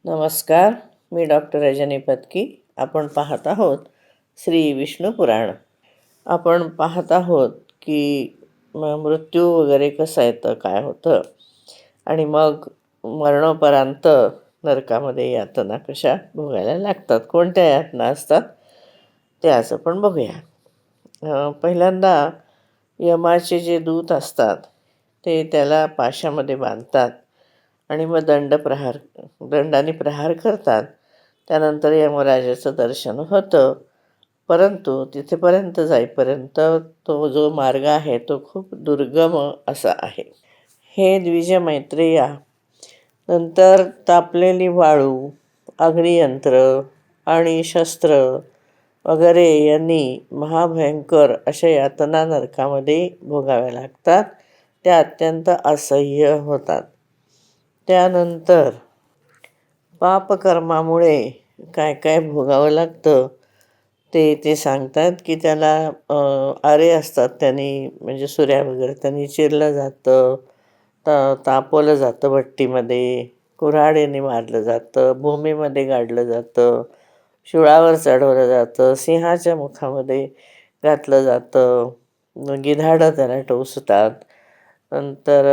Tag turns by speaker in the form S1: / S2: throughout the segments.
S1: नमस्कार. मी डॉक्टर रजनी पत्की. आपण पाहत आहोत श्री विष्णू पुराण. आपण पाहत आहोत की मृत्यू वगैरे कसं येतं, काय होतं आणि मग मरणोपरांत नरकामध्ये यातना कशा भोगायला लागतात, कोणत्या यातना असतात ते आज आपण बघूया. पहिल्यांदा यमाचे जे दूत असतात ते त्याला पाशामध्ये बांधतात आणि मग दंडाने प्रहार करतात. त्यानंतर यमराजाचं दर्शन होतं. परंतु तिथेपर्यंत जाईपर्यंत तो जो मार्ग आहे तो खूप दुर्गम असा आहे. हे द्विज मैत्रेया नंतर तापलेली वाळू, अग्नियंत्र आणि शस्त्र वगैरे यांनी महाभयंकर अशा यातना नरकामध्ये भोगाव्या लागतात. त्या अत्यंत असह्य होतात. त्यानंतर पापकर्मामुळे काय काय भोगावं लागतं ते सांगतात की त्याला आरे असतात, त्यांनी म्हणजे सुऱ्या वगैरे त्यांनी चिरलं जातं, तापवलं जातं भट्टीमध्ये, कुऱ्हाडीने मारलं जातं, भूमीमध्ये गाडलं जातं, शूळावर चढवलं जातं, सिंहाच्या मुखामध्ये घातलं जातं, गिधाडं त्याला टोचतात, नंतर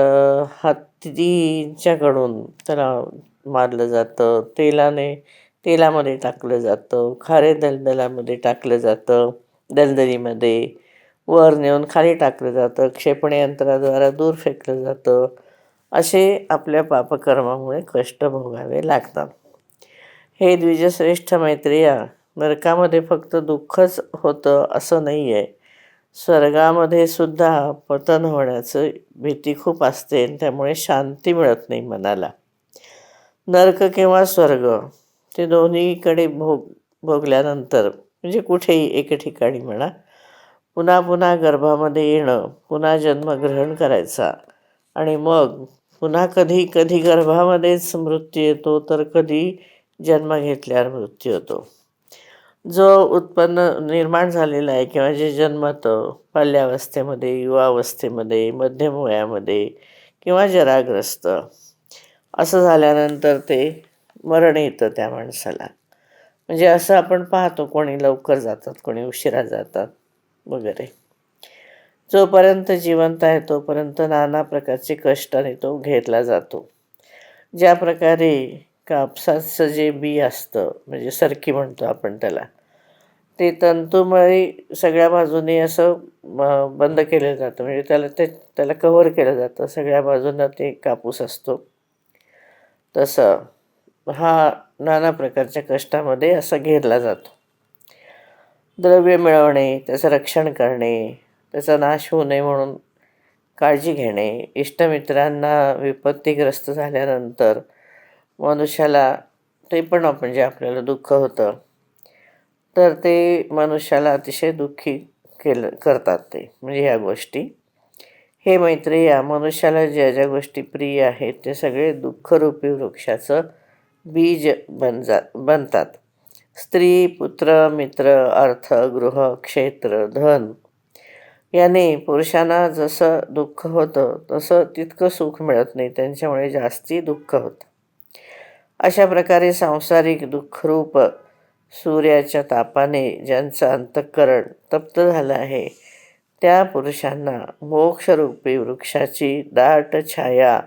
S1: हत्तीच्याकडून त्याला मारलं जातं, तेलामध्ये टाकलं जातं, खारे दलदलामध्ये टाकलं जातं, दलदलीमध्ये वर नेऊन खाली टाकलं जातं, क्षेपणी यंत्राद्वारा दूर फेकलं जातं. असे आपल्या पापकर्मामुळे कष्ट भोगावे लागतात. हे द्विजश्रेष्ठ मैत्रेया, नरकामध्ये फक्त दुःखच होतं असं नाही आहे. स्वर्गामध्ये सुद्धा पतन होण्याचं भीती खूप असते, त्यामुळे शांती मिळत नाही मनाला. नरक किंवा स्वर्ग ते दोन्हीकडे भोगल्यानंतर म्हणजे कुठेही एके ठिकाणी म्हणा, पुन्हा पुन्हा गर्भामध्ये येणं, पुन्हा जन्मग्रहण करायचा आणि मग पुन्हा कधी कधी गर्भामध्येच मृत्यू येतो, तर कधी जन्म घेतल्यावर मृत्यू येतो. जो निर्माण झालेला आहे किंवा जे जन्मतं बाल्यावस्थेमध्ये, युवावस्थेमध्ये, मध्यम वयामध्ये किंवा जराग्रस्त असं झाल्यानंतर ते मरण येतं त्या माणसाला. म्हणजे असं आपण पाहतो, कोणी लवकर जातात, कोणी उशिरा जातात वगैरे. जोपर्यंत जिवंत आहे तोपर्यंत नाना प्रकारचे कष्टाने तो घेतला जातो. ज्या प्रकारे कापसाचं जे बी असतं, म्हणजे सरकी म्हणतो आपण त्याला, ते तंतुमय सगळ्या बाजूने असं बंद केलं जातं, म्हणजे त्याला कव्हर केलं जातं, सगळ्या बाजूंना ते कापूस असतो. तसं हा नाना प्रकारच्या कष्टामध्ये असा घेरला जातो. द्रव्य मिळवणे, त्याचं रक्षण करणे, त्याचा नाश होऊ नये म्हणून काळजी घेणे, इष्टमित्रांना विपत्तीग्रस्त झाल्यानंतर मनुष्याला ते पण म्हणजे आपल्याला दुःख होतं, तर ते मनुष्याला अतिशय दुःखी करतात ते म्हणजे ह्या गोष्टी. हे मैत्रेया, मनुष्याला ज्या ज्या गोष्टी प्रिय आहेत ते सगळे दुःखरूपी वृक्षाचं बीज बनतात. स्त्री, पुत्र, मित्र, अर्थ, गृह, क्षेत्र, धन याने पुरुषांना जसं दुःख होतं तसं तितकं सुख मिळत नाही, त्यांच्यामुळे जास्ती दुःख होतं. अशा प्रकारे सांसारिक दुःखरूप सूर्याच्या तापाने ज्यांचं अंतःकरण तप्त झालं आहे त्या पुरुषांना मोक्षरूपी वृक्षाची दाट छाया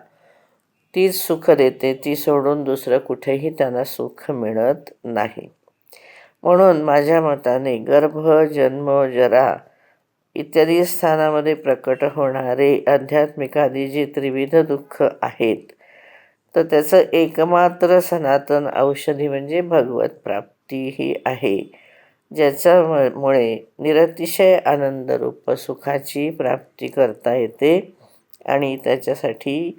S1: तीच सुख देते. ती सोडून दुसरं कुठेही त्यांना सुख मिळत नाही. म्हणून माझ्या मताने गर्भ, जन्म, जरा इत्यादी स्थानामध्ये प्रकट होणारे आध्यात्मिकादी जे त्रिविध दुःख आहेत, तर त्याचं एकमात्र सनातन औषधी म्हणजे भगवत प्राप्ती ही आहे, ज्याच्यामुळे निरतिशय आनंदरूप सुखाची प्राप्ती करता येते आणि त्याच्यासाठी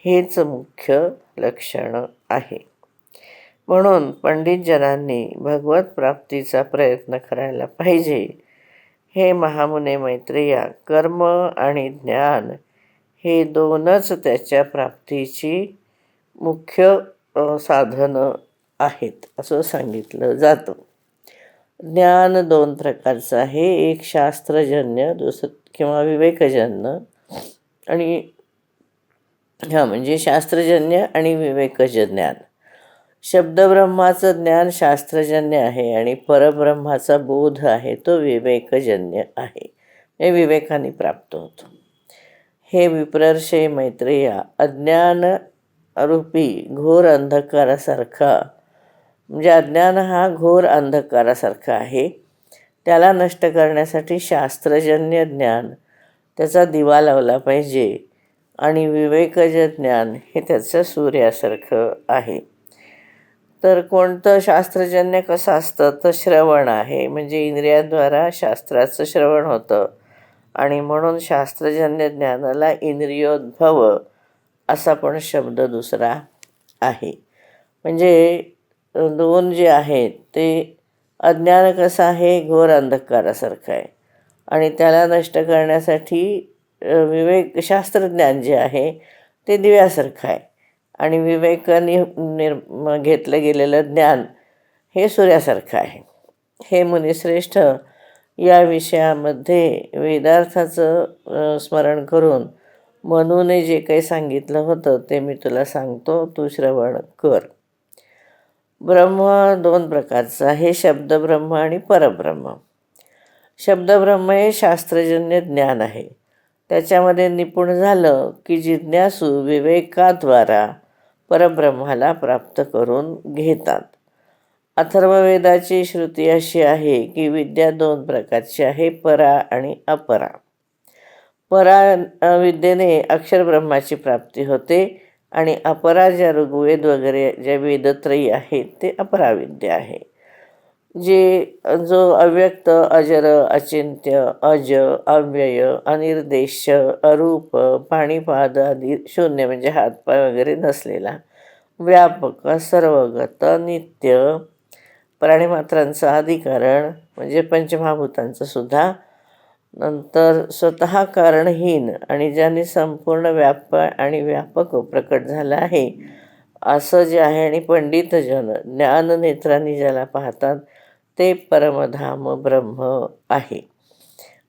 S1: हेच मुख्य लक्षण आहे. म्हणून पंडितजनांनी भगवत प्राप्तीचा प्रयत्न करायला पाहिजे. हे महामुने मैत्रेया, कर्म आणि ज्ञान हे दोनच त्याच्या प्राप्तीची मुख्य साधनं आहेत असं सांगितलं जातं. ज्ञान दोन प्रकारचं आहे, एक शास्त्रजन्य, दुसरं किंवा विवेकजन्य. आणि म्हणजे शास्त्रजन्य आणि विवेकजन्य ज्ञान. शब्दब्रह्माचं ज्ञान शास्त्रजन्य आहे आणि परब्रह्माचा बोध आहे तो विवेकजन्य आहे. हे विवेकाने प्राप्त होतो. हे विप्रर्षे मैत्रेया, अज्ञान रूपी घोर अंधकारासारखा, म्हणजे अज्ञान हा घोर अंधकारासारखा आहे. त्याला नष्ट करण्यासाठी शास्त्रजन्य ज्ञान त्याचा दिवा लावला पाहिजे आणि विवेकज ज्ञान हे त्याचं सूर्यासारखं आहे. तर कोणतं शास्त्रजन्य कसं असतं तर श्रवण आहे, म्हणजे इंद्रियाद्वारा शास्त्राचं श्रवण होतं आणि म्हणून शास्त्रजन्य ज्ञानाला इंद्रियोद्भव असा पण शब्द दुसरा आहे. म्हणजे दोन जे आहेत ते अज्ञान कसं आहे, घोर अंधकारासारखं आहे आणि त्याला नष्ट करण्यासाठी विवेक शास्त्रज्ञान जे आहे ते दिव्यासारखं आहे आणि विवेकाने घेतलं गेलेलं ज्ञान हे सूर्यासारखं आहे. हे मुनिश्रेष्ठ, या विषयामध्ये वेदार्थाचं स्मरण करून मनूने जे काही सांगितलं होतं ते मी तुला सांगतो, तू श्रवण कर. ब्रह्म दोन प्रकारचं आहे, शब्दब्रह्म आणि परब्रह्म. शब्दब्रह्म हे शास्त्रजन्य ज्ञान आहे. त्याच्यामध्ये निपुण झालं की जिज्ञासू विवेकाद्वारा परब्रह्माला प्राप्त करून घेतात. अथर्ववेदाची श्रुती अशी आहे की विद्या दोन प्रकारची आहे, परा आणि अपरा. परा विद्येने अक्षरब्रह्माची प्राप्ती होते आणि अपरा ज्या ऋग्वेद वगैरे ज्या वेदत्रयी आहेत ते अपराविद्या आहे. जो अव्यक्त, अजर, अचिंत्य, अज, अव्यय, अनिर्देश्य, अरूप, पाणीपाद आदी शून्य म्हणजे हातपाय वगैरे नसलेला, व्यापक, सर्वगत, नित्य, प्राणिमात्रांचं अधिकरण म्हणजे पंचमहाभूतांचं सुद्धा, नंतर स्वतः कारणहीन आणि ज्याने संपूर्ण आणि व्यापक प्रकट झाला आहे असं जे आहे आणि पंडितजन ज्ञाननेत्रांनी ज्याला पाहतात ते परमधाम ब्रह्म आहे.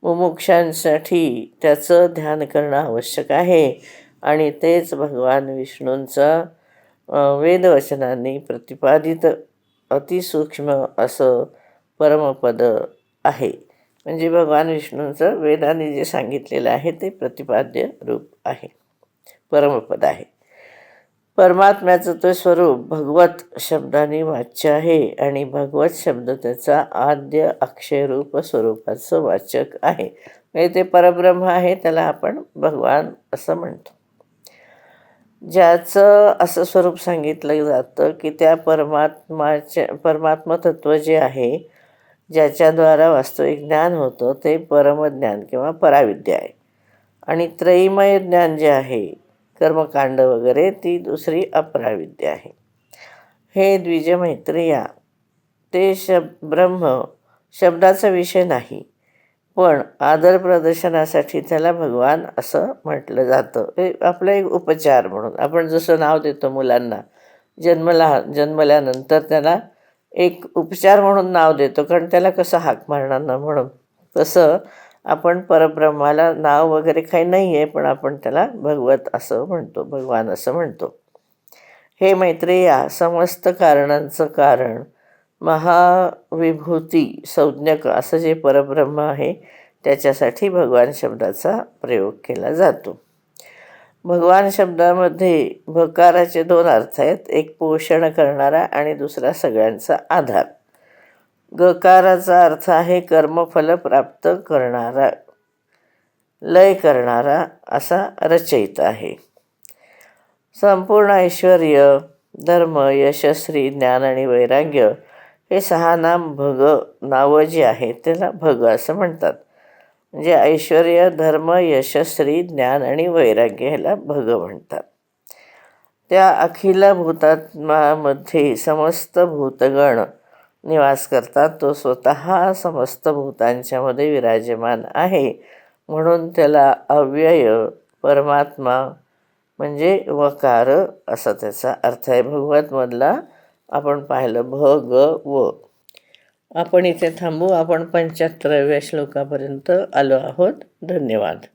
S1: मुमुक्षांसाठी त्याचं ध्यान करणं आवश्यक आहे आणि तेच भगवान विष्णूंचं वेदवचनांनी प्रतिपादित अतिसूक्ष्म असं परमपद आहे. म्हणजे भगवान विष्णूंचं वेदांनी जे सांगितलेलं आहे ते प्रतिपाद्य रूप आहे, परमपद आहे. परमात्म्याचं ते स्वरूप भगवत शब्दाने वाच्य आहे आणि भगवत शब्द त्याचा आद्य अक्षयरूप स्वरूपाचं वाचक आहे. म्हणजे ते परब्रह्म आहे, त्याला आपण भगवान असं म्हणतो. ज्याचं असं स्वरूप सांगितलं जातं की त्या परमात्मतत्व जे आहे ज्याच्याद्वारा वास्तविक ज्ञान होतं ते परमज्ञान किंवा पराविद्या आहे. आणि त्रयीमय ज्ञान जे आहे कर्मकांड वगैरे ती दुसरी अपराविद्या आहे. हे द्विजमैत्रेया, ते ब्रह्म शब्दाचा विषय नाही, पण आदर प्रदर्शनासाठी त्याला भगवान असं म्हटलं जातं. हे आपला एक उपचार म्हणून, आपण जसं नाव देतो मुलांना जन्मल्यानंतर त्याला एक उपचार म्हणून नाव देतो, कारण त्याला कसं हाक मारणार ना म्हणून, तसं आपण परब्रह्माला नाव वगैरे काही नाही आहे, पण आपण त्याला भगवत असं म्हणतो, भगवान असं म्हणतो. हे मैत्रेया, समस्त कारणांचं कारण, महाविभूती संज्ञक असं जे परब्रह्म आहे त्याच्यासाठी भगवान शब्दाचा प्रयोग केला जातो. भगवान शब्दामध्ये भकाराचे दोन अर्थ आहेत, एक पोषण करणारा आणि दुसरा सगळ्यांचा आधार. गकाराचा अर्थ आहे कर्मफल प्राप्त करणारा, लय करणारा असा रचयिता आहे. संपूर्ण ऐश्वर्य, धर्म, यश, श्री, ज्ञान आणि वैराग्य हे सहा नावं जी आहेत त्याला भग असं म्हणतात. म्हणजे ऐश्वर्य, धर्म, यश, श्री, ज्ञान आणि वैराग्य ह्याला भग म्हणतात. त्या अखिल भूतात्मामध्ये समस्त भूतगण निवास करतात. तो स्वतः समस्त भूतांच्यामध्ये विराजमान आहे, म्हणून त्याला अव्यय परमात्मा म्हणजे वकार असा त्याचा अर्थ आहे. भगवतमधला आपण पाहिलं भ, ग, व. आपण इथे थांबू. आपण 75व्या श्लोकापर्यंत आलो आहोत. धन्यवाद.